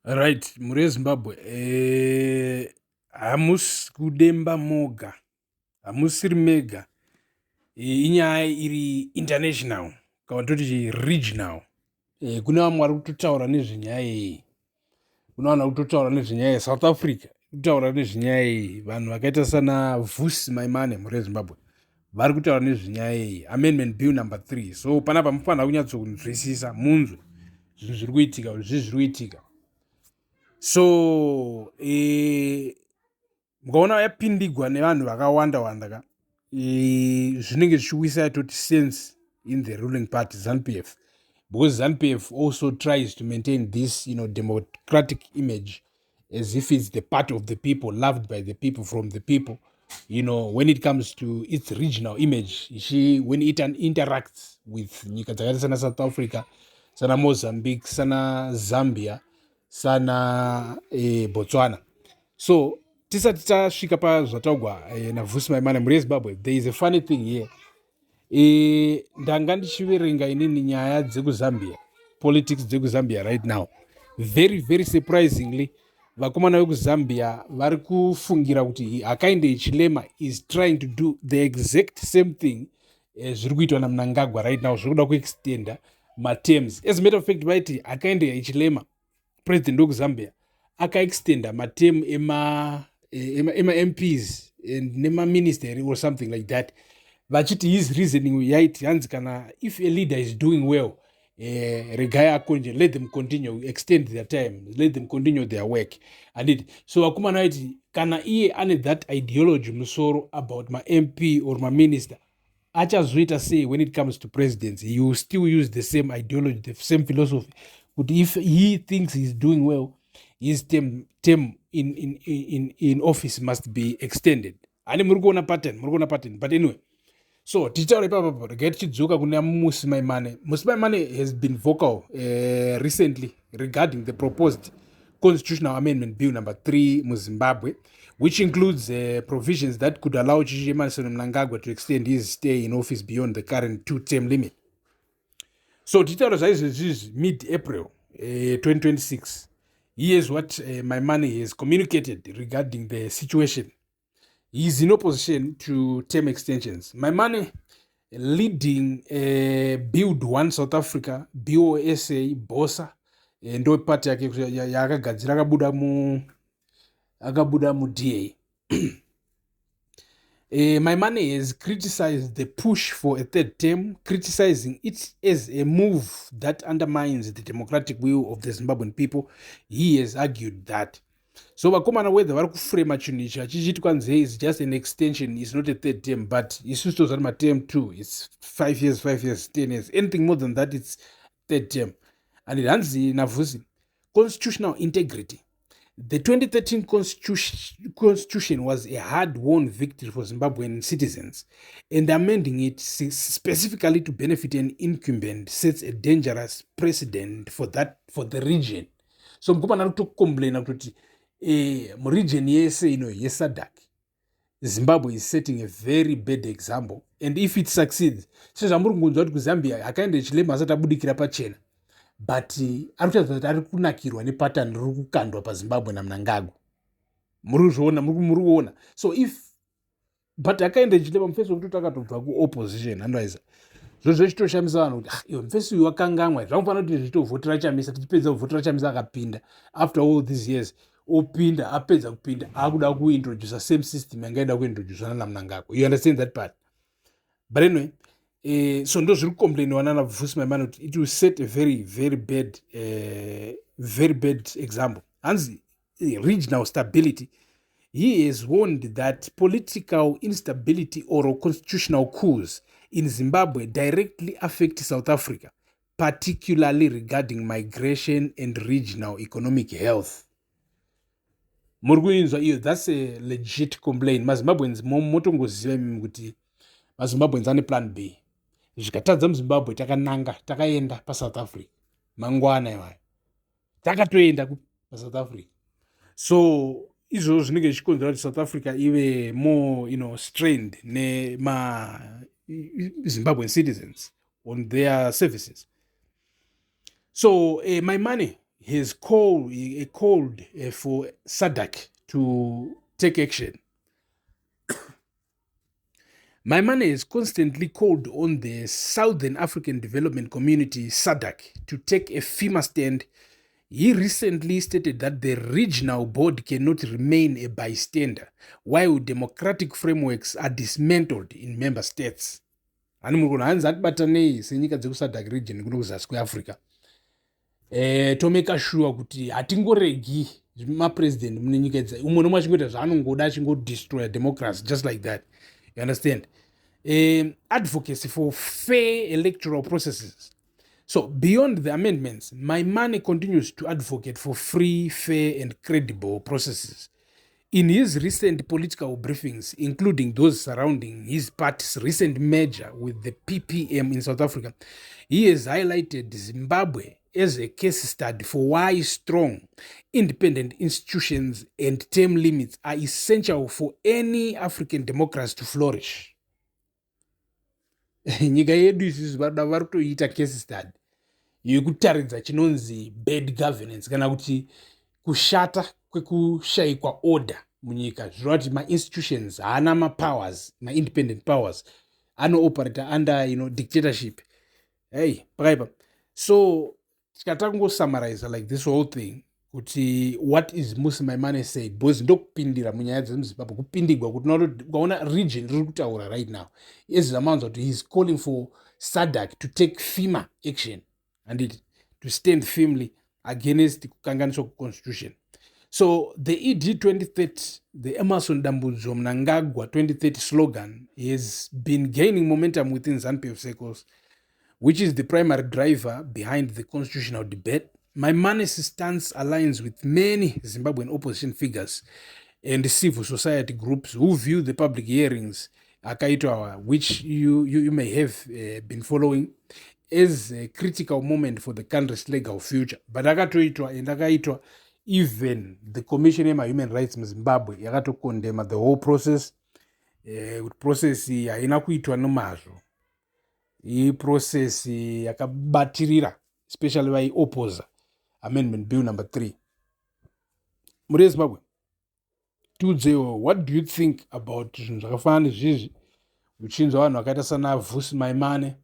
Right, muri Zimbabwe. Hamusi kudemba moga, hamusiri mega. Inyaya iri international, kana toti regional. Kuna vamwe vari kutotaura nezvenyaya iyi. Kuna vanhu vari kutotaura nezvenyaya South Africa. Kutaura nezvenyaya iyi. Vanhu vakaita sana Vusi Maimane muri Zimbabwe vari kutaura nezvenyaya iyi. Amendment Bill number 3. So panapa mufanira kunyatsokunzwisisa munzwe zvinhu zviri kuitika, zviri kuitika. So mukaona yapindigwa nevanhu vakawanda wanda ka zvinenge zvichiwisa toti sense in the ruling party ZANU-PF, because ZANU-PF also tries to maintain this democratic image as if it's the part of the people, loved by the people, from the people. When it comes to its regional image, when it interacts with nyika dzakaita sana South Africa, sana Mozambique, sana Zambia, sana Botswana. So tisati tasvika pazvataugwa naVusi Maimane muri Zimbabwe, there is a funny thing here. Ndanga ndichiverenga inini nyaya dzekuzambia, politics dzekuzambia right now, very very surprisingly vakomana vekuzambia vari kufungira kuti Hakainde Hichilema is trying to do the exact same thing zviri kuitwa naMnangagwa right now, zviri kuda kuextenda matems. As a matter of fact, vaiti Hakainde Hichilema, president wekuzambia, akaextenda matem ema-MPs nema-ministry or something like that. Vachiti his reasoning yaiti hanzi kana if a leader is doing well, regai akonje, let them continue, extend their time, let them continue their work. So vakomana vaiti kana iye ane that ideology musoro about ma-MP or ma-minister, achazoita sei when it comes to presidency? He will still use the same ideology, the same philosophy. But if he thinks he's doing well, his term in office must be extended. Ani muri kuona pattern. But anyway, so tichitaura ipapo regai tichidzoka kuna Musi Maimane. Musi Maimane has been vocal recently regarding the proposed constitutional amendment bill number 3 mu Zimbabwe, which includes provisions that could allow Chichi Emerson Mnangagwa to extend his stay in office beyond the current 2-term limit. So tichitaura zvaizvozvi mid-April 2026. Here's what Maimane has communicated regarding the situation. He is in opposition to term extensions. Maimane leading Build One South Africa, BOSA, BOSA, ndo party yake yakagadzira akabuda mu DA. Maimane has criticized the push for a third term, criticizing it as a move that undermines the democratic will of the Zimbabwean people. He has argued that. So vakomana whether vari kufrema chinhu ichi achichitwa nzee is just an extension, is not a third term, but isusu tozvati materm 2, it's 5 years, 10 years. Anything more than that, it's third term. And it hanzi naVusi, constitutional integrity. The 2013 constitution was a hard-won victory for Zimbabwean citizens, and amending it specifically to benefit an incumbent sets a dangerous precedent for the region. So mukopana kutokomplaina kuti muregion yese yeSADC, Zimbabwe is setting a very bad example, and if it succeeds, sezvamuri kungonzwa kuti kuZambia Hakainde Hichilema asati abudikira pachena, but ari kuratidza kuti ari kunakirwa nepatani riri kukandwa paZimbabwe naMnangagwa. Muri kuona. So if but Hakainde Hichilema mufesi wekuti akatobva kuopposition, andwaiza zvozvo chitoshamisa vanhu kuti iwe mufesi uyu wakangamwa, zvamufanira kuti zvitovhotera chamisa, tichipedza kuvhotera chamisa akapinda after all these years, opinda apedza kupinda akuda kuintroduce same system yangaida kuintroduce naMnangagwa. You understand that part? But anyway, so ndo zviri kukomplainiwa naVusi Maimane kuti it will set a very very bad example. Hanzi regional stability. He has warned that political instability or constitutional coups in Zimbabwe directly affect South Africa, particularly regarding migration and regional economic health. Murikuinzwa iyo, that's a legit complaint. MaZimbabweans motongoziva imimi kuti MaZimbabweans ane plan B. Zvikatadza muZimbabwe takaenda paSouth Africa mangwana iwayo, takatoenda paSouth Africa. So izvozvo zvinenge zvichikonzera kuti South Africa ive more strained nema-Zimbabwean citizens on their services. So Maimane has called for SADC to take action. Maimane has constantly called on the Southern African Development Community, SADC, to take a firmer stand. He recently stated that the regional board cannot remain a bystander while democratic frameworks are dismantled in member states. Ani muri hanzi atibatanei senyika dzekusadc region kuno kuzasi kweafrica tomeka sure kuti hatingoregi mapresident mune nyika idzi umwe nomwe achingoita zvaanongoda achingodestroya democracy just like that, you understand. Advocacy for fair electoral processes. So beyond the amendments, Maimane continues to advocate for free, fair and credible processes. In his recent political briefings, including those surrounding his party's recent merger with the PPM in South Africa, he has highlighted Zimbabwe as a case study for why strong, independent institutions and term limits are essential for any African democracy to flourish. Nyika yedu isusu vari kutoita case study yekutaridza chinonzi bad governance kana kuti kushata kwekushayikwa order munyika zvinova kuti ma-institutions haana ma-powers, ma-independent powers, ano-operata under dictatorship. Hey, pakaipa. So tikatanga kungosummarize like this whole thing kuti what is Musi Maimane said, because ndokupindira munyaya dzemuzimbabwe kupindigwa kuti ukaona region riri kutaura right now ezvamanzwa kuti he is calling for SADC to take firmer action and to stand firmly against kukanganiswa constitution. So the ED 2030, the Emerson Dambudzo Mnangagwa 2030 slogan has been gaining momentum within ZANU-PF circles, which is the primary driver behind the constitutional debate. Maimane's stance aligns with many Zimbabwean opposition figures and civil society groups who view the public hearings, which you may have been following, as a critical moment for the country's legal future. But akatoitwa even the Commission on Human Rights in Zimbabwe yakatokondema the whole process. Process haina kuitwa nomazvo. Hii process yakabatirira, especially vai-opposer Amendment Bill number 3. Muri Zimbabwe, tiudzewo, what do you think about zvinhu zvakafanana nezvizvi uchinzwa vanhu vakaita sana Vusi Maimane,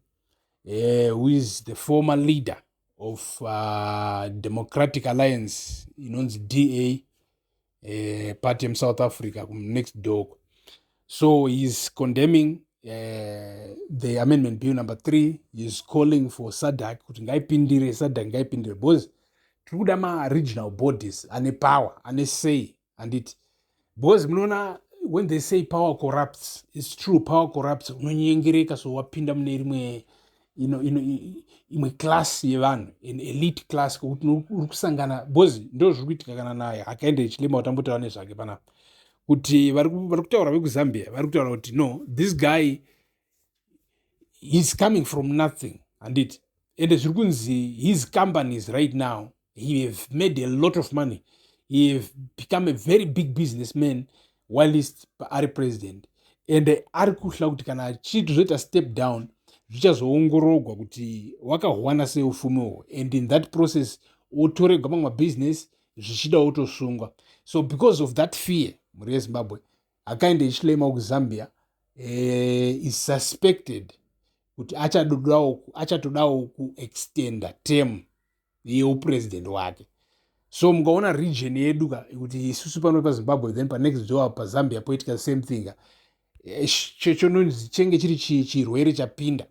who is the former leader of Democratic Alliance inonzi DA party in South Africa next door. So he's condemning the Amendment Bill number 3. He's calling for SADC kuti ngaipindire, SADC ngaipindire, because tiri kuda ma-regional bodies ane power, ane say, and it because munoona when they say power corrupts, it's true, power corrupts. Unonyengereka so wapinda mune rimwe imwe class yevanhu, an elite class, kuti uri kusangana, because ndo zviri kuitika kana naye akaenda echilema utambotaura nezvake panapa kuti vari kutaura vekuzambia vari kutaura kuti no, this guy he's coming from nothing, and zviri kunzi his companies right now, he have made a lot of money, he have become a very big businessman whilst ari president, and ari kuhla kuti kana achitozoita step down zvichazoongororwa kuti wakawana sei ufumiwo, and in that process otoregwa mamwe mabusiness zvichida otosungwa. So because of that fear, muri yezimbabwe akaenda echilema kuzambia is suspected kuti achatodawo kuextenda term yeupresident wake. So mukaona region yedu kuti isusu pano pazimbabwe, then panext door pazambia poitika the same thing, chononzi chenge chiri chirwere chapinda,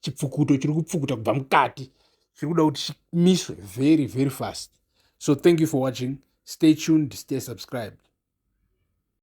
chipfukuto chiri kupfukuta kubva mukati, chiri kuda kuti chimiswe very very fast. So thank you for watching. Stay tuned, stay subscribed.